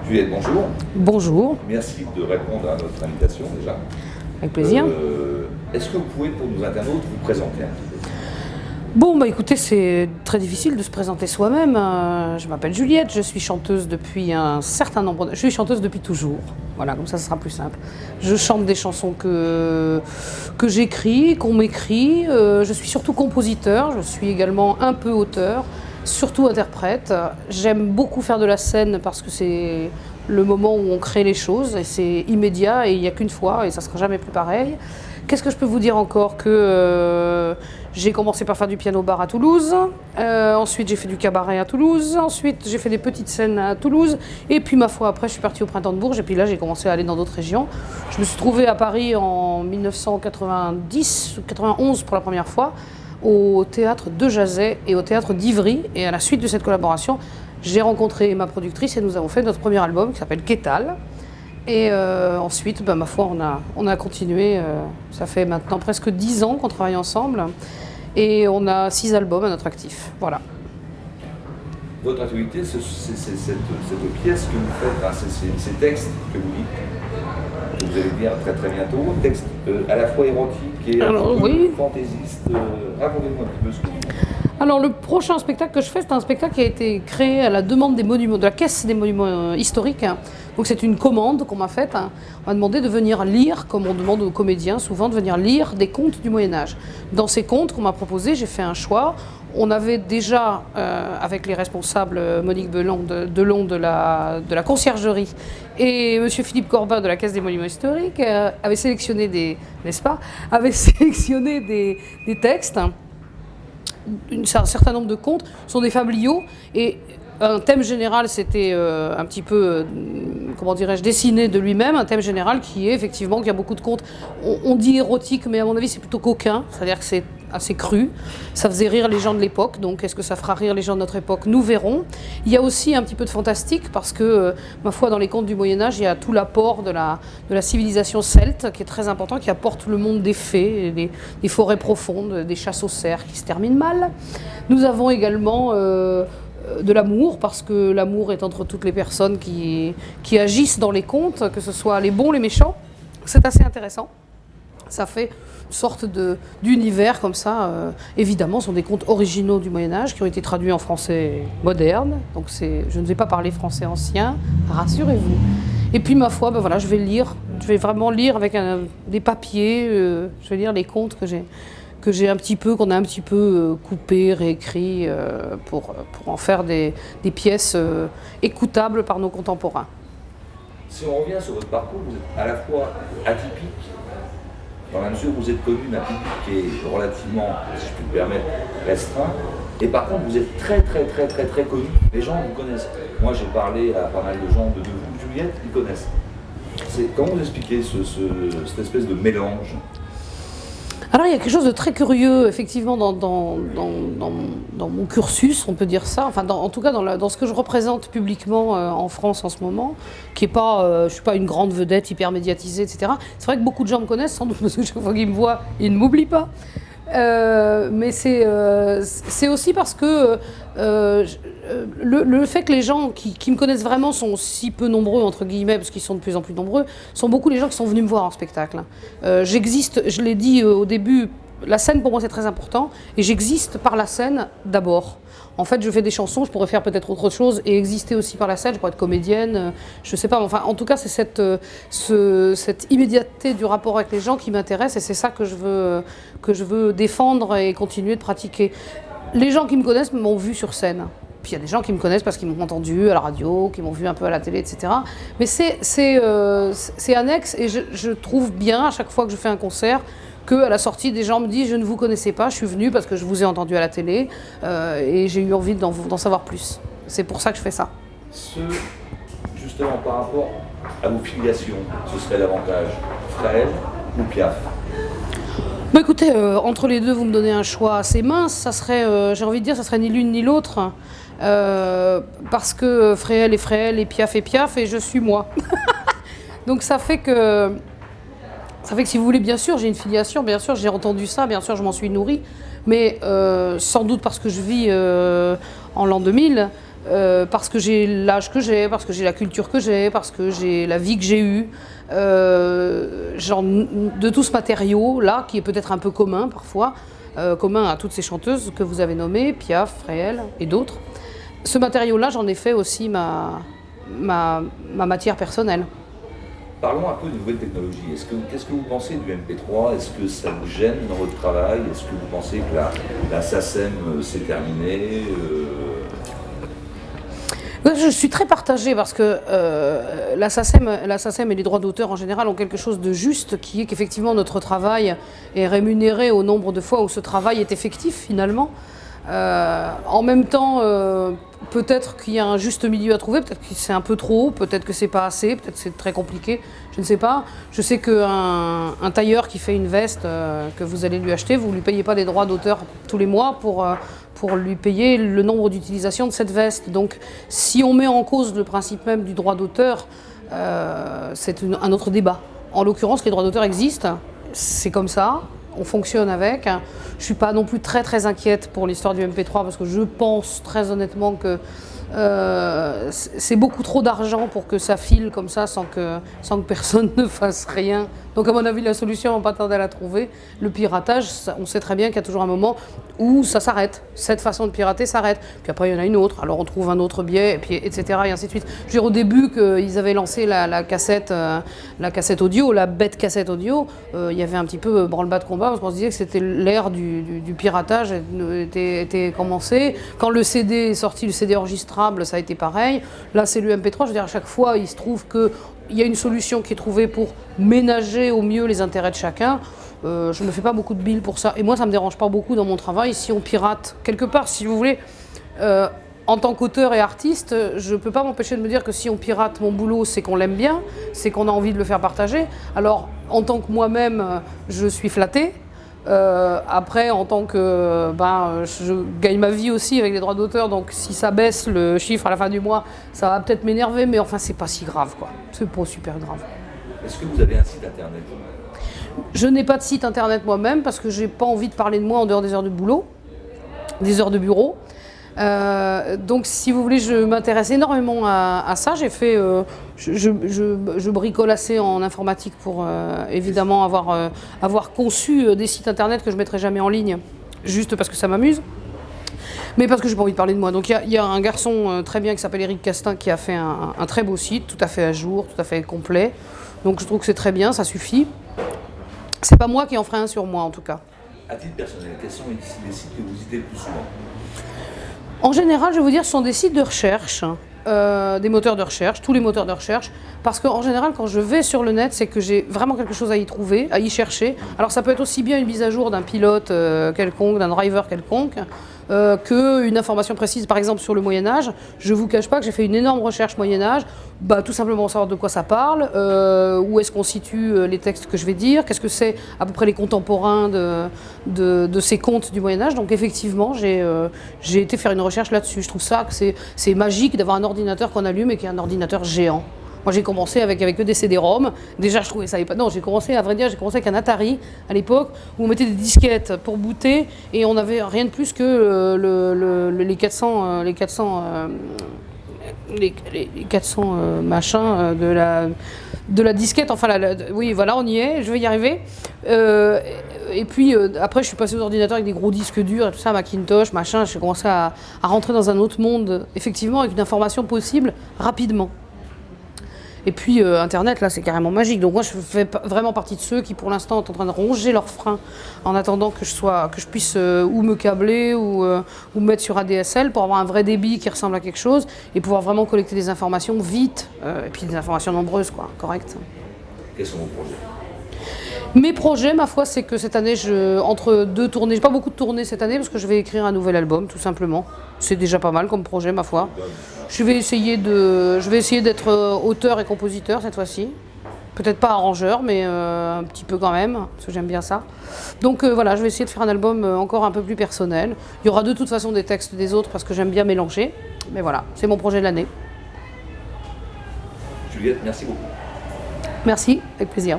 Juliette, bonjour. Bonjour. Merci de répondre à notre invitation déjà. Avec plaisir. Est-ce que vous pouvez, pour nos internautes, vous présenter un petit peu? Bon, bah écoutez, c'est très difficile de se présenter soi-même. Je m'appelle Juliette, je suis chanteuse depuis un certain nombre Je suis chanteuse depuis toujours. Voilà, comme ça, ce sera plus simple. Je chante des chansons que j'écris, qu'on m'écrit. Je suis surtout compositeur, je suis également un peu auteur, surtout interprète. J'aime beaucoup faire de la scène parce que c'est le moment où on crée les choses et c'est immédiat et il n'y a qu'une fois et ça ne sera jamais plus pareil. Qu'est-ce que je peux vous dire encore? J'ai commencé par faire du piano-bar à Toulouse, ensuite j'ai fait du cabaret à Toulouse, ensuite j'ai fait des petites scènes à Toulouse, et puis ma foi après je suis partie au Printemps de Bourges, et puis là j'ai commencé à aller dans d'autres régions. Je me suis trouvée à Paris en 1990 ou 91 pour la première fois, au théâtre de Jazet et au théâtre d'Ivry, et à la suite de cette collaboration, j'ai rencontré ma productrice et nous avons fait notre premier album qui s'appelle Quétal. Et ensuite, ma foi, on a continué. Ça fait maintenant presque 10 ans qu'on travaille ensemble. Et on a 6 albums à notre actif. Voilà. Votre activité, c'est cette pièce que vous faites, ces textes que vous dites, que vous allez lire très très bientôt, textes à la fois érotiques et fantaisistes. Racontez-moi un petit peu ce que vous dites. Alors le prochain spectacle que je fais, c'est un spectacle qui a été créé à la demande des monuments, de la Caisse des monuments historiques. Donc c'est une commande qu'on m'a faite. On m'a demandé de venir lire, comme on demande aux comédiens souvent, de venir lire des contes du Moyen-Âge. Dans ces contes qu'on m'a proposés, j'ai fait un choix. On avait déjà, avec les responsables Monique Delon de la conciergerie et M. Philippe Corbin de la Caisse des monuments historiques, avait sélectionné avait sélectionné des textes. Un certain nombre de contes sont des fabliaux et un thème général c'était un petit peu, comment dirais-je, dessiné de lui-même, un thème général qui est effectivement qu'il y a beaucoup de contes, on dit érotique mais à mon avis c'est plutôt coquin, c'est-à-dire que c'est assez cru, ça faisait rire les gens de l'époque, donc est-ce que ça fera rire les gens de notre époque? Nous verrons. Il y a aussi un petit peu de fantastique parce que, ma foi, dans les contes du Moyen-Âge, il y a tout l'apport de la civilisation celte qui est très important, qui apporte le monde des fées, des forêts profondes, des chasses aux cerfs qui se terminent mal. Nous avons également de l'amour, parce que l'amour est entre toutes les personnes qui agissent dans les contes, que ce soit les bons, les méchants. C'est assez intéressant. Ça fait une sorte d'univers comme ça. Évidemment, ce sont des contes originaux du Moyen-Âge qui ont été traduits en français moderne. Donc je ne vais pas parler français ancien, rassurez-vous. Et puis ma foi, voilà, je vais vraiment lire avec des papiers, je vais lire les contes qu'on a un petit peu coupés, réécrits pour en faire des pièces écoutables par nos contemporains. Si on revient sur votre parcours, vous êtes à la fois atypique, dans la mesure où vous êtes connu d'un public qui est relativement, si je puis me permettre, restreint, et par contre vous êtes très très très très très connu. Les gens vous connaissent. Moi j'ai parlé à pas mal de gens de vous, Juliette, ils connaissent. Comment vous expliquez cette espèce de mélange? Alors il y a quelque chose de très curieux, effectivement, dans mon cursus, on peut dire ça, enfin en tout cas dans ce que je représente publiquement en France en ce moment, qui est pas, je ne suis pas une grande vedette hyper médiatisée, etc. C'est vrai que beaucoup de gens me connaissent, sans doute parce que chaque fois qu'ils me voient, ils ne m'oublient pas. Mais c'est aussi parce que le fait que les gens qui me connaissent vraiment sont si peu nombreux, entre guillemets, parce qu'ils sont de plus en plus nombreux, sont beaucoup les gens qui sont venus me voir en spectacle. J'existe, je l'ai dit au début, la scène pour moi c'est très important, et j'existe par la scène d'abord. En fait, je fais des chansons, je pourrais faire peut-être autre chose et exister aussi par la scène, je pourrais être comédienne, je sais pas, enfin en tout cas c'est cette immédiateté du rapport avec les gens qui m'intéresse et c'est ça que je veux défendre et continuer de pratiquer. Les gens qui me connaissent m'ont vu sur scène. Puis il y a des gens qui me connaissent parce qu'ils m'ont entendu à la radio, qui m'ont vu un peu à la télé, etc. Mais c'est annexe et je trouve bien à chaque fois que je fais un concert qu'à la sortie, des gens me disent « je ne vous connaissais pas, je suis venue parce que je vous ai entendu à la télé et j'ai eu envie d'en savoir plus ». C'est pour ça que je fais ça. Justement, par rapport à vos filiations, ce serait davantage Fréhel ou Piaf? Écoutez, entre les deux, vous me donnez un choix assez mince. Ça serait, j'ai envie de dire, ça serait ni l'une ni l'autre. Parce que Fréhel est Fréhel et Piaf est Piaf et je suis moi. Donc ça fait que si vous voulez, bien sûr, j'ai une filiation, bien sûr, j'ai entendu ça, bien sûr, je m'en suis nourrie, mais sans doute parce que je vis en l'an 2000, parce que j'ai l'âge que j'ai, parce que j'ai la culture que j'ai, parce que j'ai la vie que j'ai eue. De tout ce matériau-là, qui est peut-être un peu commun parfois, commun à toutes ces chanteuses que vous avez nommées, Piaf, Fréhel et d'autres. Ce matériau-là, j'en ai fait aussi ma matière personnelle. Parlons un peu de nouvelles technologies. Qu'est-ce que vous pensez du MP3? Est-ce que ça vous gêne dans votre travail? Est-ce que vous pensez que la SACEM s'est terminée? Je suis très partagée parce que la SACEM et les droits d'auteur en général ont quelque chose de juste, qui est qu'effectivement notre travail est rémunéré au nombre de fois où ce travail est effectif finalement. En même temps, peut-être qu'il y a un juste milieu à trouver, peut-être que c'est un peu trop, peut-être que c'est pas assez, peut-être que c'est très compliqué, je ne sais pas. Je sais qu'un tailleur qui fait une veste que vous allez lui acheter, vous ne lui payez pas des droits d'auteur tous les mois pour lui payer le nombre d'utilisations de cette veste. Donc si on met en cause le principe même du droit d'auteur, c'est un autre débat. En l'occurrence, les droits d'auteur existent, c'est comme ça. On fonctionne avec. Je ne suis pas non plus très inquiète pour l'histoire du MP3 parce que je pense très honnêtement que c'est beaucoup trop d'argent pour que ça file comme ça sans que personne ne fasse rien. Donc à mon avis, la solution, on va pas tarder à la trouver. Le piratage, on sait très bien qu'il y a toujours un moment où ça s'arrête. Cette façon de pirater s'arrête. Puis après, il y en a une autre. Alors on trouve un autre biais, et puis, etc. Et ainsi de suite. Je veux dire, au début, qu'ils avaient lancé la cassette audio, la bête cassette audio, il y avait un petit peu branle-bas de combat parce qu'on se disait que c'était l'ère du piratage était commencé. Quand le CD est sorti, le CD enregistrable, ça a été pareil. Là, c'est le MP3. Je veux dire, à chaque fois, il se trouve que il y a une solution qui est trouvée pour ménager au mieux les intérêts de chacun. Je ne me fais pas beaucoup de billes pour ça. Et moi, ça ne me dérange pas beaucoup dans mon travail. Si on pirate quelque part, si vous voulez, en tant qu'auteur et artiste, je ne peux pas m'empêcher de me dire que si on pirate mon boulot, c'est qu'on l'aime bien, c'est qu'on a envie de le faire partager. Alors, en tant que moi-même, je suis flattée. Après, en tant que je gagne ma vie aussi avec les droits d'auteur, donc si ça baisse le chiffre à la fin du mois, ça va peut-être m'énerver, mais enfin c'est pas si grave quoi. C'est pas super grave. Est-ce que vous avez un site internet? Je n'ai pas de site internet moi-même parce que j'ai pas envie de parler de moi en dehors des heures de boulot, des heures de bureau. Donc si vous voulez, je m'intéresse énormément à ça. J'ai fait, je bricole assez en informatique pour évidemment avoir conçu des sites internet que je ne mettrai jamais en ligne, juste parce que ça m'amuse, mais parce que j'ai pas envie de parler de moi. Donc il y a un garçon très bien qui s'appelle Eric Castin qui a fait un très beau site, tout à fait à jour, tout à fait complet. Donc je trouve que c'est très bien, ça suffit. C'est pas moi qui en ferai un sur moi en tout cas. À titre personnel, quels sont les sites que vous visitez le plus souvent? En général, je vais vous dire, ce sont des sites de recherche, des moteurs de recherche, tous les moteurs de recherche, parce qu'en général, quand je vais sur le net, c'est que j'ai vraiment quelque chose à y trouver, à y chercher. Alors ça peut être aussi bien une mise à jour d'un pilote quelconque, d'un driver quelconque, qu'une information précise, par exemple sur le Moyen-Âge. Je ne vous cache pas que j'ai fait une énorme recherche Moyen-Âge, tout simplement savoir de quoi ça parle, où est-ce qu'on situe les textes que je vais dire, qu'est-ce que c'est à peu près les contemporains de ces contes du Moyen-Âge. Donc effectivement, j'ai été faire une recherche là-dessus. Je trouve ça que c'est magique d'avoir un ordinateur qu'on allume et qui est un ordinateur géant. Moi j'ai commencé avec que des CD-ROM, déjà je trouvais ça pas. Non, j'ai commencé avec un Atari à l'époque où on mettait des disquettes pour booter et on n'avait rien de plus que les 400 machins de la disquette, enfin oui voilà, on y est, je vais y arriver. Et puis après je suis passé aux ordinateurs avec des gros disques durs et tout ça, Macintosh, machin, j'ai commencé à rentrer dans un autre monde, effectivement, avec une information possible rapidement. Et puis Internet, là, c'est carrément magique. Donc moi, je fais vraiment partie de ceux qui, pour l'instant, sont en train de ronger leurs freins en attendant que je puisse ou me câbler ou me mettre sur ADSL pour avoir un vrai débit qui ressemble à quelque chose et pouvoir vraiment collecter des informations vite et puis des informations nombreuses, quoi, correct. Quels sont vos projets? Mes projets, ma foi, c'est que cette année, entre deux tournées, j'ai pas beaucoup de tournées cette année parce que je vais écrire un nouvel album, tout simplement. C'est déjà pas mal comme projet, ma foi. Je vais essayer d'être auteur et compositeur cette fois-ci. Peut-être pas arrangeur, mais un petit peu quand même, parce que j'aime bien ça. Donc voilà, je vais essayer de faire un album encore un peu plus personnel. Il y aura de toute façon des textes des autres parce que j'aime bien mélanger. Mais voilà, c'est mon projet de l'année. Juliette, merci beaucoup. Merci, avec plaisir.